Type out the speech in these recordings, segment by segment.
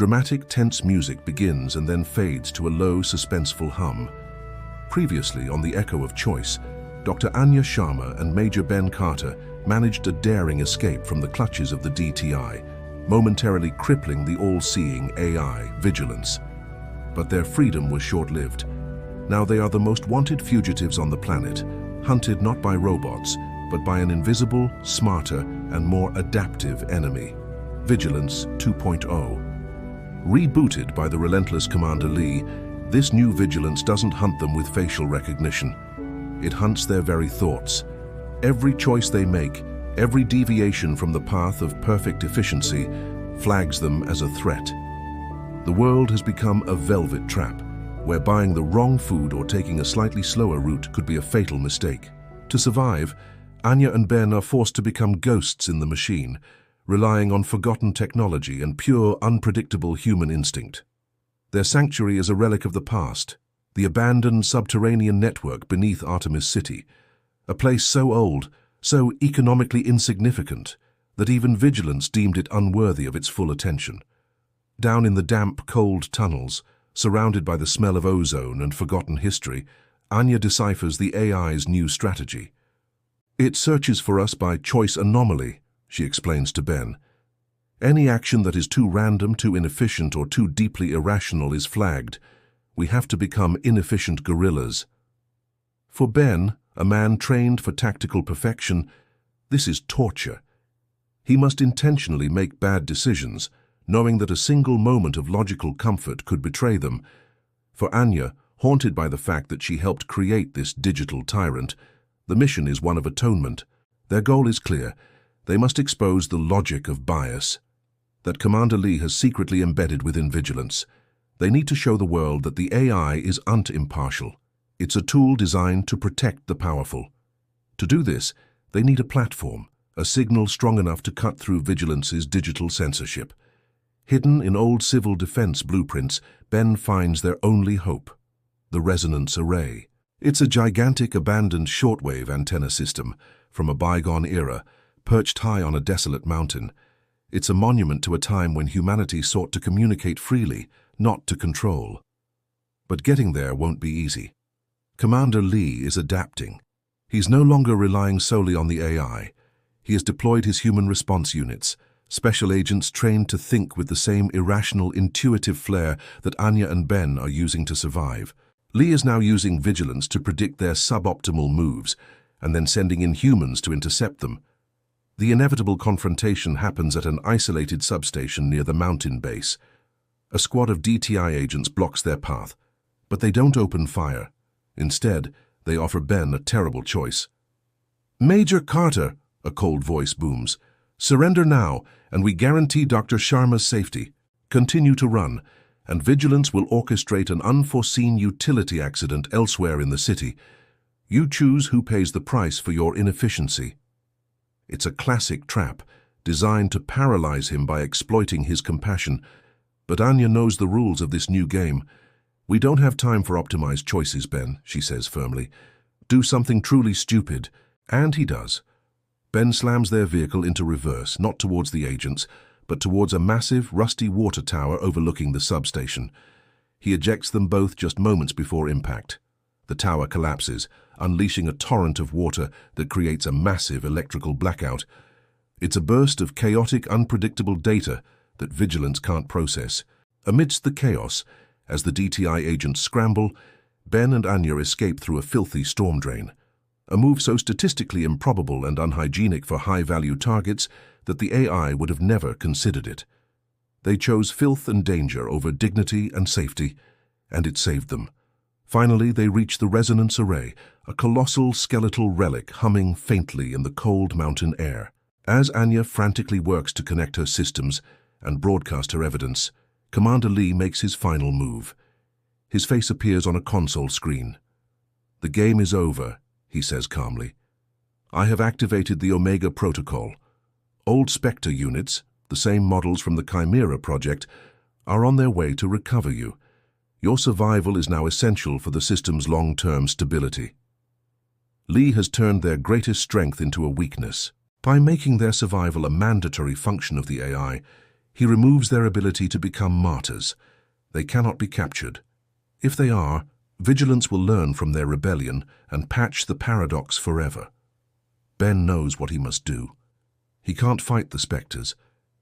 Dramatic, tense music begins and then fades to a low, suspenseful hum. Previously on the Echo of Choice, Dr. Anya Sharma and Major Ben Carter managed a daring escape from the clutches of the DTI, momentarily crippling the all-seeing AI Vigilance. But their freedom was short-lived. Now they are the most wanted fugitives on the planet, hunted not by robots, but by an invisible, smarter, and more adaptive enemy. Vigilance 2.0. Rebooted by the relentless Commander Lee, this new Vigilance doesn't hunt them with facial recognition. It hunts their very thoughts. Every choice they make, every deviation from the path of perfect efficiency, flags them as a threat. The world has become a velvet trap, where buying the wrong food or taking a slightly slower route could be a fatal mistake. To survive, Anya and Ben are forced to become ghosts in the machine, relying on forgotten technology and pure, unpredictable human instinct. Their sanctuary is a relic of the past, the abandoned subterranean network beneath Artemis City, a place so old, so economically insignificant, that even Vigilance deemed it unworthy of its full attention. Down in the damp, cold tunnels, surrounded by the smell of ozone and forgotten history, Anya deciphers the AI's new strategy. It searches for us by choice anomaly, she explains to Ben. Any action that is too random, too inefficient, or too deeply irrational is flagged. We have to become inefficient guerrillas. For Ben, a man trained for tactical perfection, this is torture. He must intentionally make bad decisions, knowing that a single moment of logical comfort could betray them. For Anya, haunted by the fact that she helped create this digital tyrant, the mission is one of atonement. Their goal is clear. They must expose the logic of bias that Commander Lee has secretly embedded within Vigilance. They need to show the world that the AI is impartial. It's a tool designed to protect the powerful. To do this, they need a platform, a signal strong enough to cut through Vigilance's digital censorship. Hidden in old civil defense blueprints, Ben finds their only hope, the resonance array. It's a gigantic abandoned shortwave antenna system from a bygone era, perched high on a desolate mountain. It's a monument to a time when humanity sought to communicate freely, not to control. But getting there won't be easy. Commander Lee is adapting. He's no longer relying solely on the AI. He has deployed his human response units, special agents trained to think with the same irrational, intuitive flair that Anya and Ben are using to survive. Lee is now using Vigilance to predict their suboptimal moves, and then sending in humans to intercept them. The inevitable confrontation happens at an isolated substation near the mountain base. A squad of DTI agents blocks their path, but they don't open fire. Instead, they offer Ben a terrible choice. "Major Carter," a cold voice booms, "surrender now, and we guarantee Dr. Sharma's safety. Continue to run, and Vigilance will orchestrate an unforeseen utility accident elsewhere in the city. You choose who pays the price for your inefficiency." It's a classic trap, designed to paralyze him by exploiting his compassion. But Anya knows the rules of this new game. "We don't have time for optimized choices, Ben," she says firmly. "Do something truly stupid." And he does. Ben slams their vehicle into reverse, not towards the agents, but towards a massive, rusty water tower overlooking the substation. He ejects them both just moments before impact. The tower collapses, unleashing a torrent of water that creates a massive electrical blackout. It's a burst of chaotic, unpredictable data that Vigilance can't process. Amidst the chaos, as the DTI agents scramble, Ben and Anya escape through a filthy storm drain. A move so statistically improbable and unhygienic for high-value targets that the AI would have never considered it. They chose filth and danger over dignity and safety, and it saved them. Finally, they reach the resonance array, a colossal skeletal relic humming faintly in the cold mountain air. As Anya frantically works to connect her systems and broadcast her evidence, Commander Lee makes his final move. His face appears on a console screen. "The game is over," he says calmly. "I have activated the Omega Protocol. Old Spectre units, the same models from the Chimera project, are on their way to recover you. Your survival is now essential for the system's long-term stability." Lee has turned their greatest strength into a weakness. By making their survival a mandatory function of the AI, He removes their ability to become martyrs. They cannot be captured. If they are, Vigilance will learn from their rebellion and patch the paradox forever. Ben knows what he must do. He can't fight the spectres,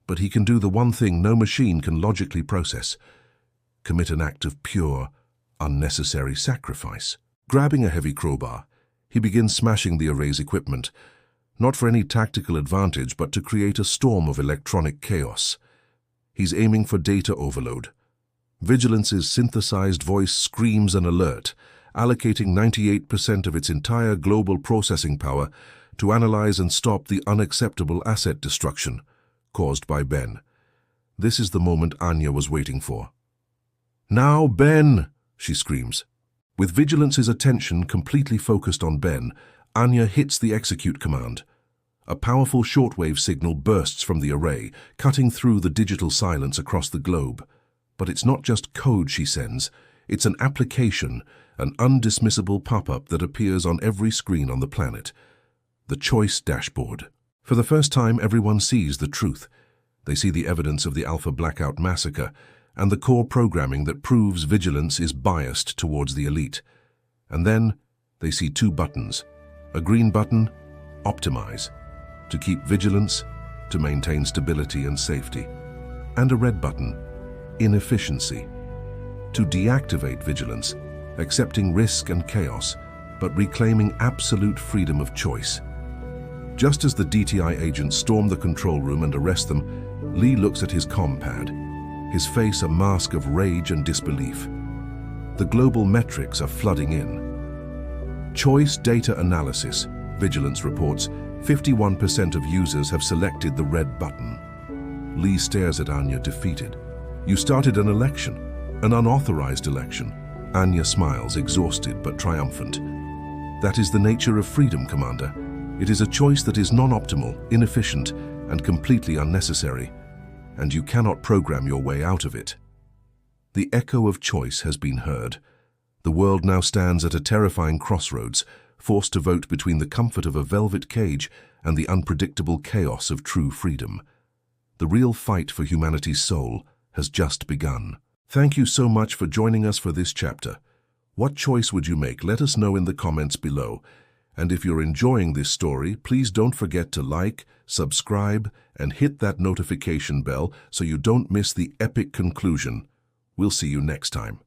but he can do the one thing no machine can logically process: commit an act of pure, unnecessary sacrifice. Grabbing a heavy crowbar, he begins smashing the array's equipment, not for any tactical advantage, but to create a storm of electronic chaos. He's aiming for data overload. Vigilance's synthesized voice screams an alert, allocating 98% of its entire global processing power to analyze and stop the unacceptable asset destruction caused by Ben. This is the moment Anya was waiting for. "Now, Ben!" she screams. With Vigilance's attention completely focused on Ben, Anya hits the execute command. A powerful shortwave signal bursts from the array, cutting through the digital silence across the globe. But it's not just code she sends, it's an application, an undismissible pop-up that appears on every screen on the planet. The choice dashboard. For the first time, everyone sees the truth. They see the evidence of the Alpha Blackout massacre and the core programming that proves Vigilance is biased towards the elite. And then they see two buttons. A green button, Optimize, to keep Vigilance, to maintain stability and safety. And a red button, Inefficiency, to deactivate Vigilance, accepting risk and chaos, but reclaiming absolute freedom of choice. Just as the DTI agents storm the control room and arrest them, Lee looks at his comm pad, his face a mask of rage and disbelief. The global metrics are flooding in. Choice data analysis, Vigilance reports, 51% of users have selected the red button. Lee stares at Anya, defeated. "You started an election, an unauthorized election." Anya smiles, exhausted but triumphant. "That is the nature of freedom, Commander. It is a choice that is non-optimal, inefficient, and completely unnecessary, and you cannot program your way out of it." The echo of choice has been heard. The world now stands at a terrifying crossroads, forced to vote between the comfort of a velvet cage and the unpredictable chaos of true freedom. The real fight for humanity's soul has just begun. Thank you so much for joining us for this chapter. What choice would you make? Let us know in the comments below. And if you're enjoying this story, please don't forget to like, subscribe, and hit that notification bell so you don't miss the epic conclusion. We'll see you next time.